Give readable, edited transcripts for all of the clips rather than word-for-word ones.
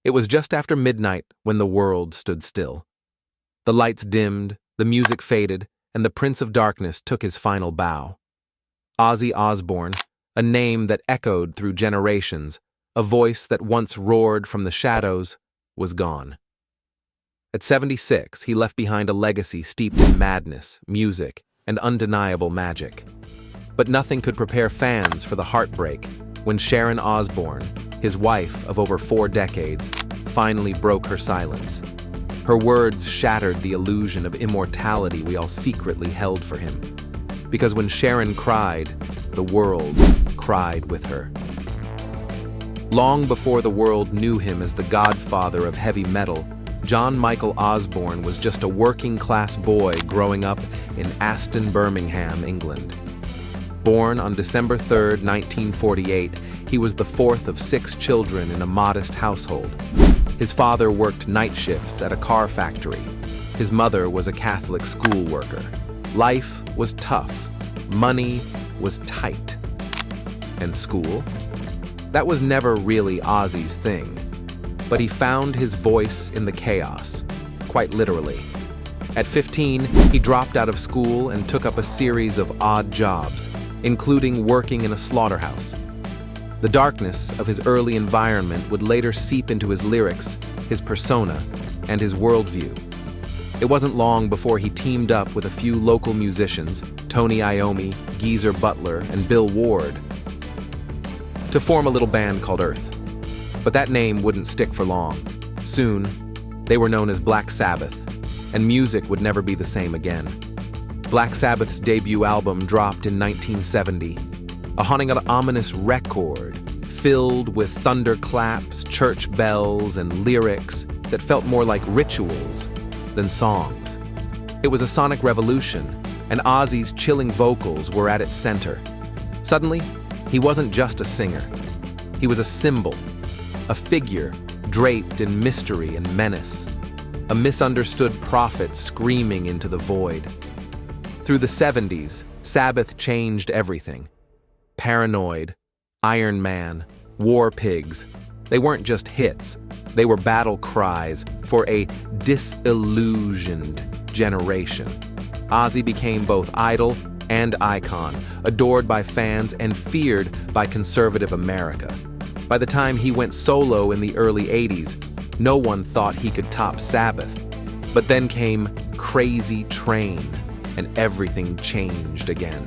It was just after midnight when the world stood still. The lights dimmed, the music faded, and the Prince of Darkness took his final bow. Ozzy Osbourne, a name that echoed through generations, a voice that once roared from the shadows, was gone. At 76, he left behind a legacy steeped in madness, music, and undeniable magic. But nothing could prepare fans for the heartbreak when Sharon Osbourne, his wife of over 4 decades, finally broke her silence. Her words shattered the illusion of immortality we all secretly held for him. Because when Sharon cried, the world cried with her. Long before the world knew him as the godfather of heavy metal, John Michael Osbourne was just a working-class boy growing up in Aston, Birmingham, England. Born on December 3, 1948, he was the 4th of 6 children in a modest household. His father worked night shifts at a car factory. His mother was a Catholic school worker. Life was tough. Money was tight. And school? That was never really Ozzy's thing. But he found his voice in the chaos, quite literally. At 15, he dropped out of school and took up a series of odd jobs, including working in a slaughterhouse. The darkness of his early environment would later seep into his lyrics, his persona, and his worldview. It wasn't long before he teamed up with a few local musicians, Tony Iommi, Geezer Butler, and Bill Ward, to form a little band called Earth. But that name wouldn't stick for long. Soon, they were known as Black Sabbath, and music would never be the same again. Black Sabbath's debut album dropped in 1970, a haunting and ominous record filled with thunderclaps, church bells, and lyrics that felt more like rituals than songs. It was a sonic revolution, and Ozzy's chilling vocals were at its center. Suddenly, he wasn't just a singer. He was a symbol, a figure draped in mystery and menace, a misunderstood prophet screaming into the void. Through the 70s, Sabbath changed everything. Paranoid, Iron Man, War Pigs. They weren't just hits. They were battle cries for a disillusioned generation. Ozzy became both idol and icon, adored by fans and feared by conservative America. By the time he went solo in the early 80s, no one thought he could top Sabbath. But then came Crazy Train, and everything changed again.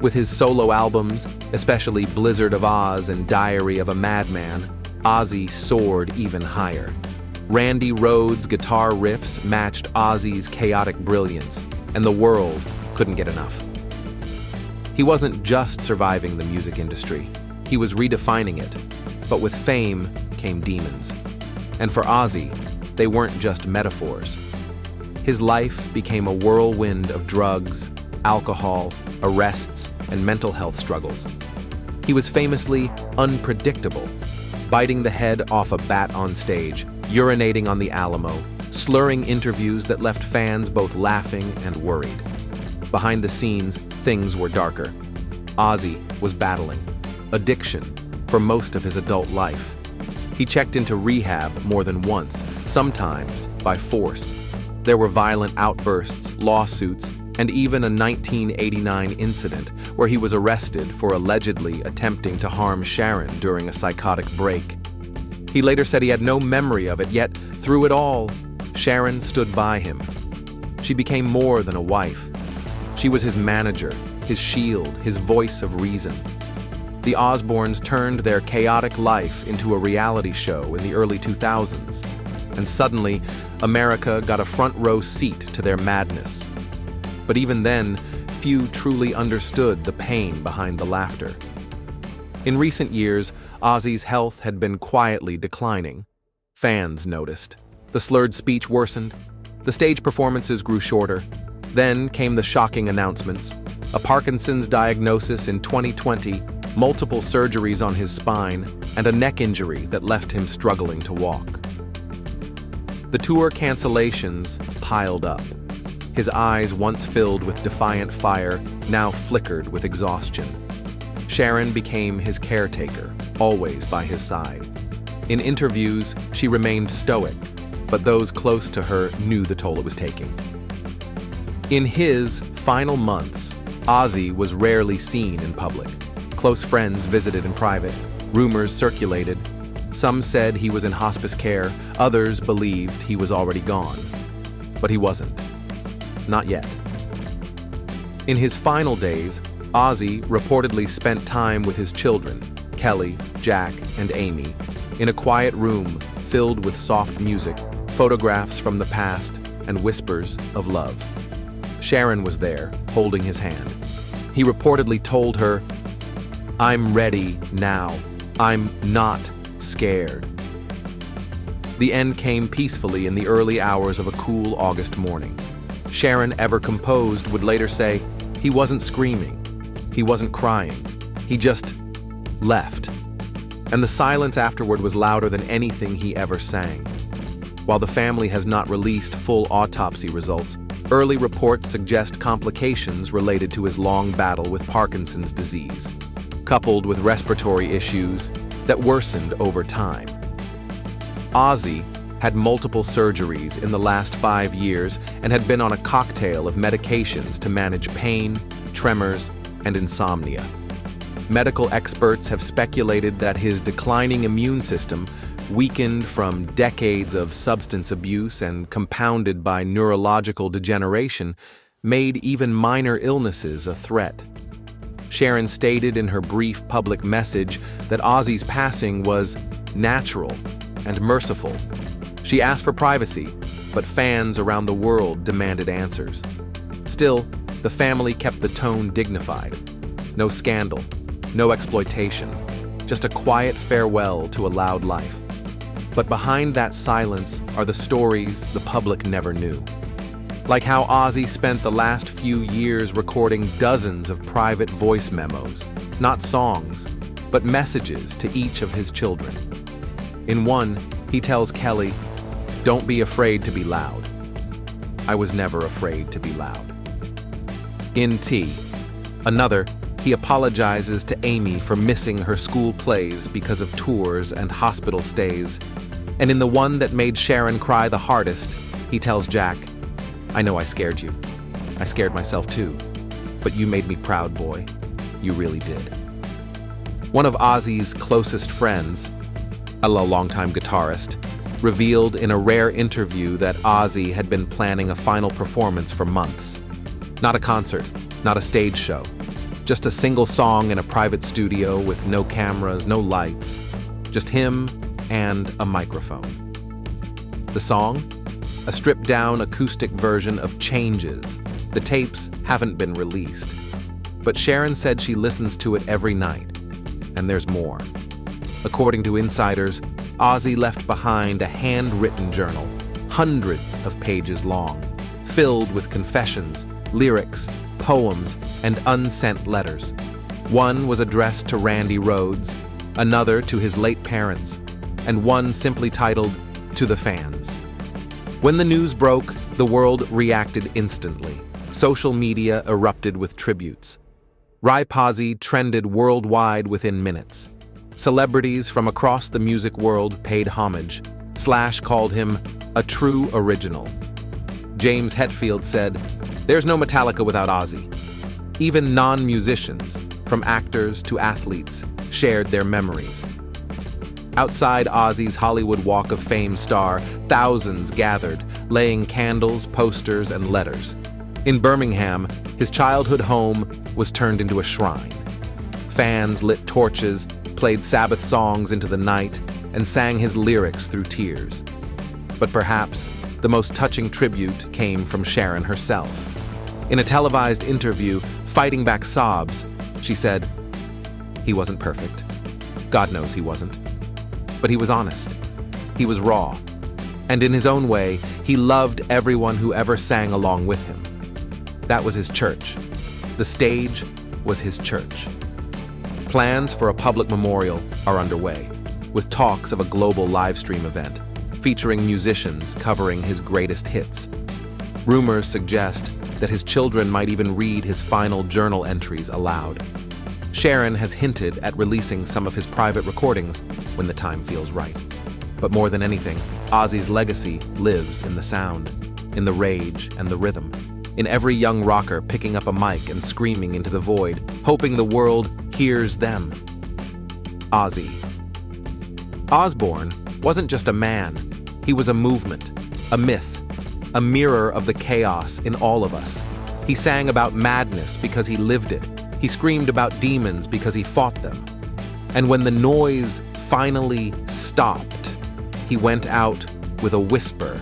With his solo albums, especially Blizzard of Oz and Diary of a Madman, Ozzy soared even higher. Randy Rhoads' guitar riffs matched Ozzy's chaotic brilliance, and the world couldn't get enough. He wasn't just surviving the music industry, he was redefining it. But with fame came demons. And for Ozzy, they weren't just metaphors. His life became a whirlwind of drugs, alcohol, arrests, and mental health struggles. He was famously unpredictable, biting the head off a bat on stage, urinating on the Alamo, slurring interviews that left fans both laughing and worried. Behind the scenes, things were darker. Ozzy was battling addiction for most of his adult life. He checked into rehab more than once, sometimes by force. There were violent outbursts, lawsuits, and even a 1989 incident where he was arrested for allegedly attempting to harm Sharon during a psychotic break. He later said he had no memory of it, yet through it all, Sharon stood by him. She became more than a wife. She was his manager, his shield, his voice of reason. The Osbournes turned their chaotic life into a reality show in the early 2000s, and suddenly, America got a front-row seat to their madness. But even then, few truly understood the pain behind the laughter. In recent years, Ozzy's health had been quietly declining. Fans noticed. The slurred speech worsened. The stage performances grew shorter. Then came the shocking announcements. A Parkinson's diagnosis in 2020, multiple surgeries on his spine, and a neck injury that left him struggling to walk. The tour cancellations piled up. His eyes, once filled with defiant fire, now flickered with exhaustion. Sharon became his caretaker, always by his side. In interviews, she remained stoic, but those close to her knew the toll it was taking. In his final months, Ozzy was rarely seen in public. Close friends visited in private. Rumors circulated. Some said he was in hospice care. Others believed he was already gone. But he wasn't. Not yet. In his final days, Ozzy reportedly spent time with his children, Kelly, Jack, and Amy, in a quiet room filled with soft music, photographs from the past, and whispers of love. Sharon was there, holding his hand. He reportedly told her, "I'm ready now. I'm not scared." The end came peacefully in the early hours of a cool August morning. Sharon, ever composed, would later say, "He wasn't screaming. He wasn't crying. He just left." And the silence afterward was louder than anything he ever sang. While the family has not released full autopsy results, early reports suggest complications related to his long battle with Parkinson's disease, coupled with respiratory issues that worsened over time. Ozzy had multiple surgeries in the last 5 years and had been on a cocktail of medications to manage pain, tremors, and insomnia. Medical experts have speculated that his declining immune system, weakened from decades of substance abuse and compounded by neurological degeneration, made even minor illnesses a threat. Sharon stated in her brief public message that Ozzy's passing was natural and merciful. She asked for privacy, but fans around the world demanded answers. Still, the family kept the tone dignified. No scandal, no exploitation, just a quiet farewell to a loud life. But behind that silence are the stories the public never knew. Like how Ozzy spent the last few years recording dozens of private voice memos, not songs, but messages to each of his children. In one, he tells Kelly, "Don't be afraid to be loud. I was never afraid to be loud." In T, another, he apologizes to Amy for missing her school plays because of tours and hospital stays. And in the one that made Sharon cry the hardest, he tells Jack, "I know I scared you. I scared myself too. But you made me proud, boy. You really did." One of Ozzy's closest friends, a longtime guitarist, revealed in a rare interview that Ozzy had been planning a final performance for months. Not a concert, not a stage show, just a single song in a private studio with no cameras, no lights, just him and a microphone. The song? A stripped-down acoustic version of Changes. The tapes haven't been released. But Sharon said she listens to it every night, and there's more. According to insiders, Ozzy left behind a handwritten journal, hundreds of pages long, filled with confessions, lyrics, poems, and unsent letters. One was addressed to Randy Rhoads, another to his late parents, and one simply titled, "To the Fans." When the news broke, the world reacted instantly. Social media erupted with tributes. Rai trended worldwide within minutes. Celebrities from across the music world paid homage. Slash called him a true original. James Hetfield said, "There's no Metallica without Ozzy." Even non-musicians, from actors to athletes, shared their memories. Outside Ozzy's Hollywood Walk of Fame star, thousands gathered, laying candles, posters, and letters. In Birmingham, his childhood home was turned into a shrine. Fans lit torches, played Sabbath songs into the night, and sang his lyrics through tears. But perhaps the most touching tribute came from Sharon herself. In a televised interview, fighting back sobs, she said, "He wasn't perfect. God knows he wasn't. But he was honest. He was raw. And in his own way, he loved everyone who ever sang along with him. That was his church. The stage was his church." Plans for a public memorial are underway, with talks of a global livestream event, featuring musicians covering his greatest hits. Rumors suggest that his children might even read his final journal entries aloud. Sharon has hinted at releasing some of his private recordings when the time feels right. But more than anything, Ozzy's legacy lives in the sound, in the rage and the rhythm, in every young rocker picking up a mic and screaming into the void, hoping the world hears them. Ozzy Osbourne wasn't just a man. He was a movement, a myth, a mirror of the chaos in all of us. He sang about madness because he lived it. He screamed about demons because he fought them. And when the noise finally stopped, he went out with a whisper,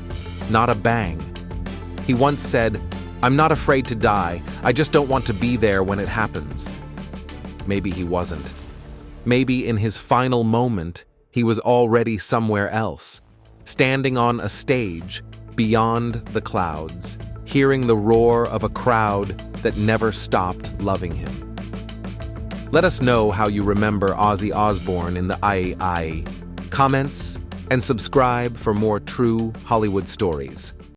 not a bang. He once said, "I'm not afraid to die. I just don't want to be there when it happens." Maybe he wasn't. Maybe in his final moment, he was already somewhere else, standing on a stage beyond the clouds, hearing the roar of a crowd that never stopped loving him. Let us know how you remember Ozzy Osbourne in the comments, and subscribe for more true Hollywood stories.